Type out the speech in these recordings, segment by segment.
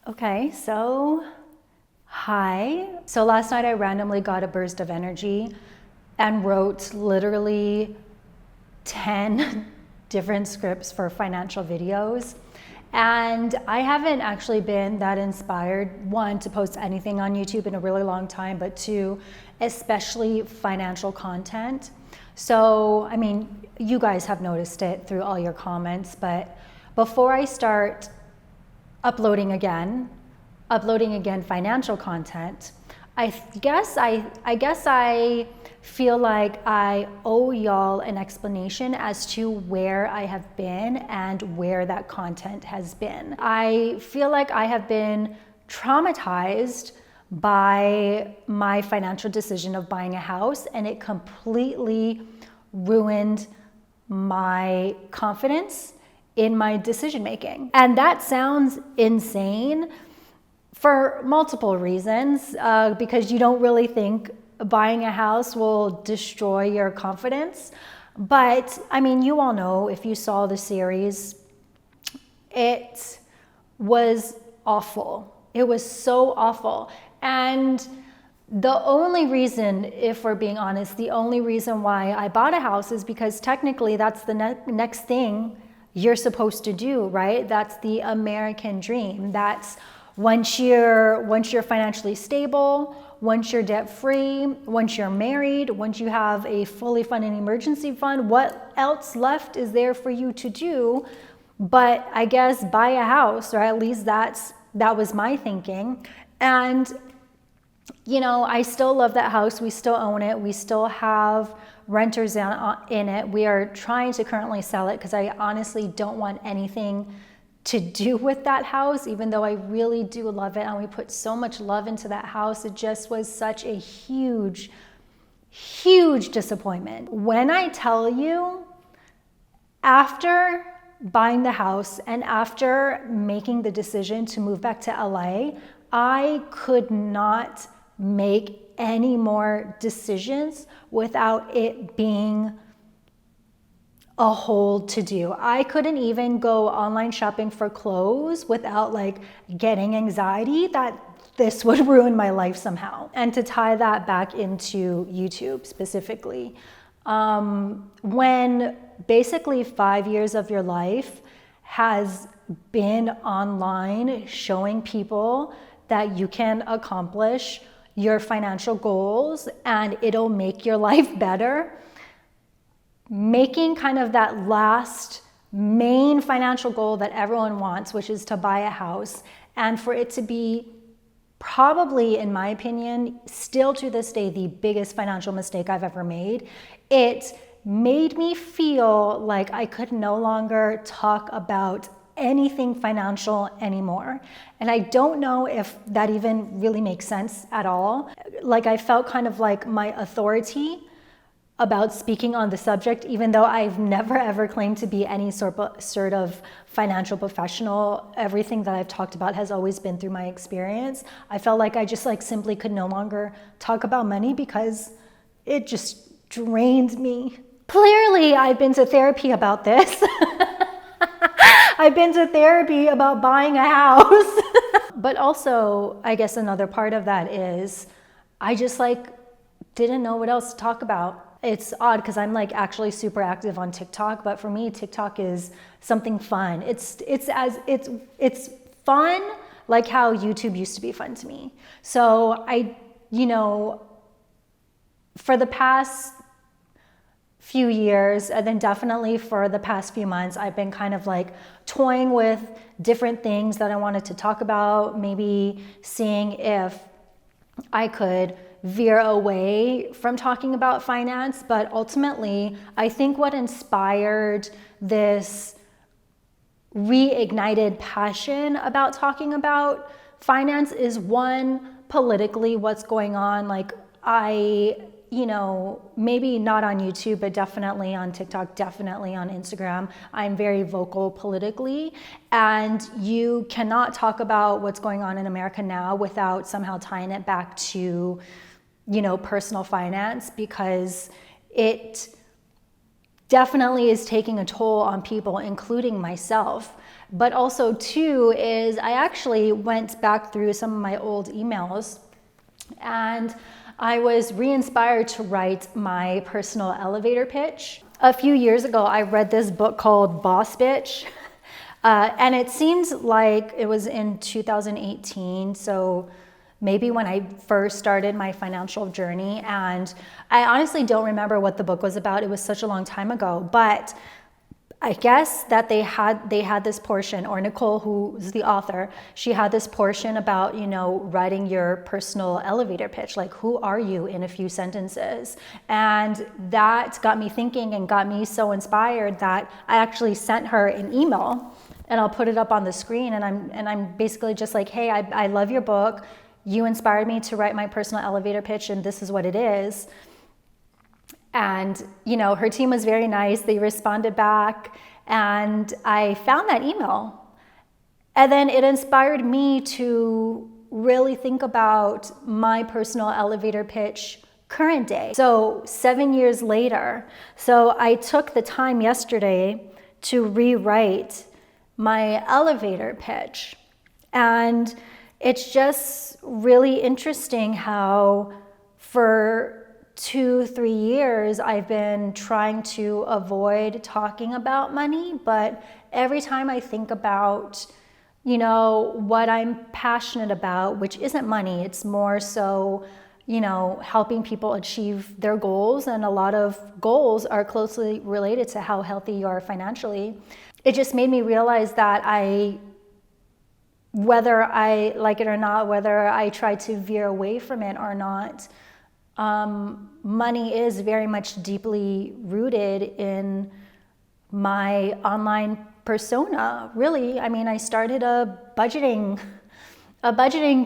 Okay, so hi. So last night I randomly got a burst of energy and wrote literally 10 different scripts for financial videos. And I haven't actually been that inspired, one, to post anything on YouTube in a really long time, but two, especially financial content. So, I mean, you guys have noticed it through all your comments, but before I start uploading again financial content, I guess I feel like I owe y'all an explanation as to where I have been and where that content has been. I feel like I have been traumatized by my financial decision of buying a house, and it completely ruined my confidence in my decision making. And that sounds insane for multiple reasons, because you don't really think buying a house will destroy your confidence. But I mean, you all know, if you saw the series, it was awful. It was so awful. And the only reason, if we're being honest, the only reason why I bought a house is because technically that's the next thing you're supposed to do, right? That's the American dream. That's once you're financially stable, once you're debt free, once you're married, once you have a fully funded emergency fund, what else left is there for you to do? But I guess buy a house, or at least that was my thinking. And you know, I still love that house. We still own it. We still have renters in it. We are trying to currently sell it because I honestly don't want anything to do with that house, even though I really do love it. And we put so much love into that house. It just was such a huge, huge disappointment. When I tell you, after buying the house and after making the decision to move back to LA, I could not make any more decisions without it being a whole to-do. I couldn't even go online shopping for clothes without like getting anxiety that this would ruin my life somehow. And to tie that back into YouTube specifically, when basically 5 years of your life has been online showing people that you can accomplish your financial goals and it'll make your life better, making kind of that last main financial goal that everyone wants, which is to buy a house, and for it to be probably, in my opinion, still to this day, the biggest financial mistake I've ever made, it made me feel like I could no longer talk about anything financial anymore. And I don't know if that even really makes sense at all. Like, I felt kind of like my authority about speaking on the subject, even though I've never ever claimed to be any sort of financial professional. Everything that I've talked about has always been through my experience. I felt like I just like simply could no longer talk about money because it just drained me. Clearly, I've been to therapy about this. I've been to therapy about buying a house. But also, I guess another part of that is I just like didn't know what else to talk about. It's odd because I'm like actually super active on TikTok, but for me, TikTok is something fun. It's fun like how YouTube used to be fun to me. So for the past few years, and then definitely for the past few months, I've been kind of like toying with different things that I wanted to talk about, maybe seeing if I could veer away from talking about finance. But ultimately, I think what inspired this reignited passion about talking about finance is, one, politically, what's going on. Like, maybe not on YouTube, but definitely on TikTok, definitely on Instagram, I'm very vocal politically. And you cannot talk about what's going on in America now without somehow tying it back to, personal finance, because it definitely is taking a toll on people, including myself, But also too is I actually went back through some of my old emails, and I was re-inspired to write my personal elevator pitch. A few years ago, I read this book called Boss Bitch, and it seems like it was in 2018, so maybe when I first started my financial journey. And I honestly don't remember what the book was about. It was such a long time ago, but I guess that they had this portion, or Nicole, who's the author, she had this portion about, you know, writing your personal elevator pitch, like who are you in a few sentences? And that got me thinking and got me so inspired that I actually sent her an email, and I'll put it up on the screen, and I'm basically just like, hey, I love your book. You inspired me to write my personal elevator pitch, and this is what it is. And, you know, her team was very nice. They responded back, and I found that email. And then it inspired me to really think about my personal elevator pitch current day. So 7 years later, so I took the time yesterday to rewrite my elevator pitch. And it's just really interesting how for 2-3 years, I've been trying to avoid talking about money, but every time I think about, you know, what I'm passionate about, which isn't money, it's more so, you know, helping people achieve their goals, and a lot of goals are closely related to how healthy you are financially. It just made me realize that whether I like it or not, whether I try to veer away from it or not, money is very much deeply rooted in my online persona. Really, I mean, I started a budgeting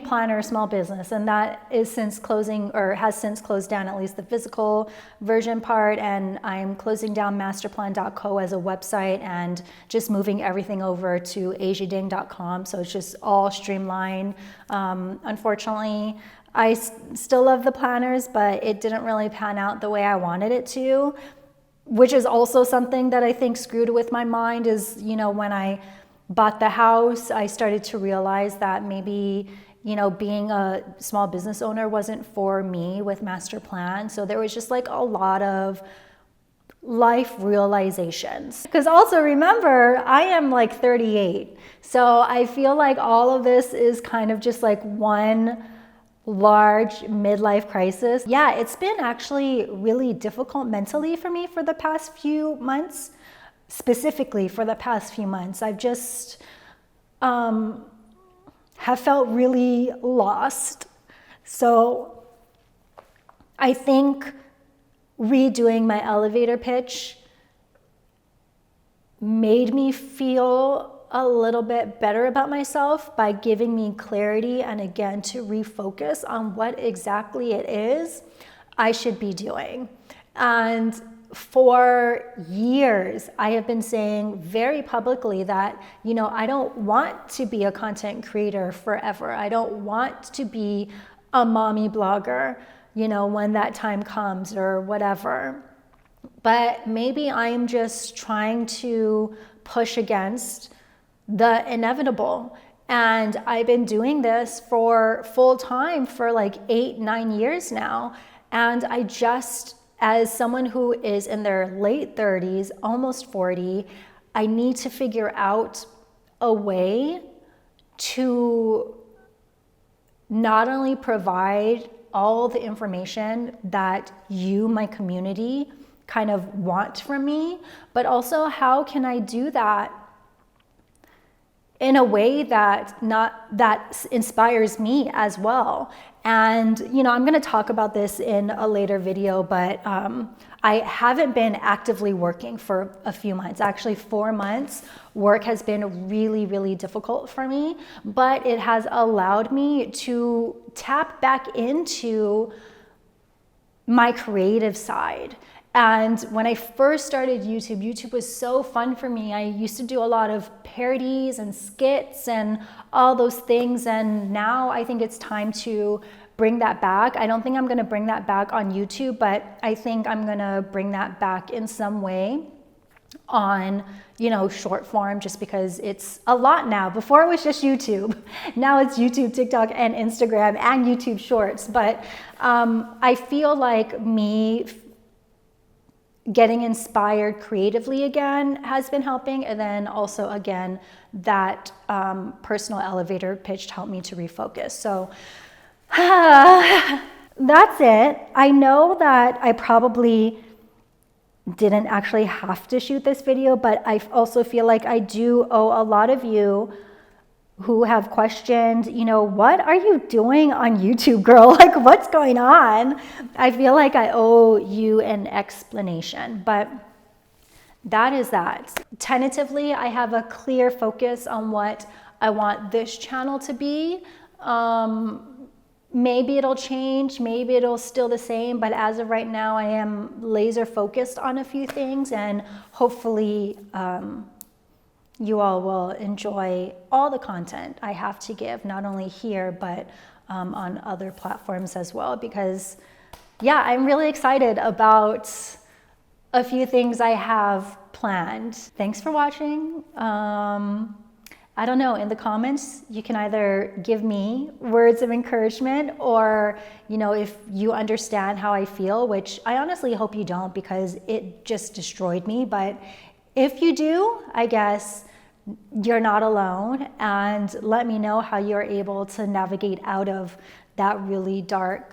planner small business, and that is since closing, or has since closed down, at least the physical version part, and I'm closing down masterplan.co as a website and just moving everything over to ajadang.com, so it's just all streamlined. Unfortunately, I still love the planners, but it didn't really pan out the way I wanted it to, which is also something that I think screwed with my mind. Is, you know, when I bought the house, I started to realize that maybe, you know, being a small business owner wasn't for me with Master Plan. So there was just like a lot of life realizations. Because also remember, I am like 38. So I feel like all of this is kind of just like one large midlife crisis. Yeah, it's been actually really difficult mentally for me for the past few months. Specifically for the past few months, I've just have felt really lost. So I think redoing my elevator pitch made me feel a little bit better about myself by giving me clarity, and again, to refocus on what exactly it is I should be doing. And for years, I have been saying very publicly that, you know, I don't want to be a content creator forever. I don't want to be a mommy blogger, you know, when that time comes or whatever. But maybe I'm just trying to push against the inevitable. And I've been doing this for full time for like 8-9 years now. And I just, as someone who is in their late 30s, almost 40, I need to figure out a way to not only provide all the information that you, my community, kind of want from me, but also how can I do that in a way that inspires me as well. And, you know, I'm going to talk about this in a later video, but I haven't been actively working for a few months. Actually, 4 months, work has been really, really difficult for me, but it has allowed me to tap back into my creative side. And when I first started YouTube, YouTube was so fun for me. I used to do a lot of parodies and skits and all those things. And now I think it's time to bring that back. I don't think I'm going to bring that back on YouTube, but I think I'm going to bring that back in some way. on, short form, just because it's a lot now. Before it was just YouTube. Now it's YouTube, TikTok, and Instagram, and YouTube Shorts. But I feel like me getting inspired creatively again has been helping. And then also, again, that personal elevator pitch helped me to refocus. So that's it. I know that I probably didn't actually have to shoot this video, but I also feel like I do owe a lot of you who have questioned, what are you doing on YouTube, girl? Like, what's going on? I feel like I owe you an explanation, but that is that. Tentatively, I have a clear focus on what I want this channel to be. Maybe it'll change, maybe it'll still the same, but as of right now, I am laser focused on a few things, and hopefully you all will enjoy all the content I have to give, not only here, but on other platforms as well, because yeah, I'm really excited about a few things I have planned. Thanks for watching. I don't know, in the comments, you can either give me words of encouragement, or, if you understand how I feel, which I honestly hope you don't, because it just destroyed me. But if you do, I guess you're not alone, and let me know how you're able to navigate out of that really dark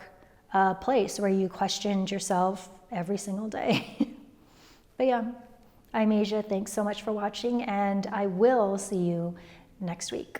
place where you questioned yourself every single day. But yeah, I'm Asia. Thanks so much for watching, and I will see you next week.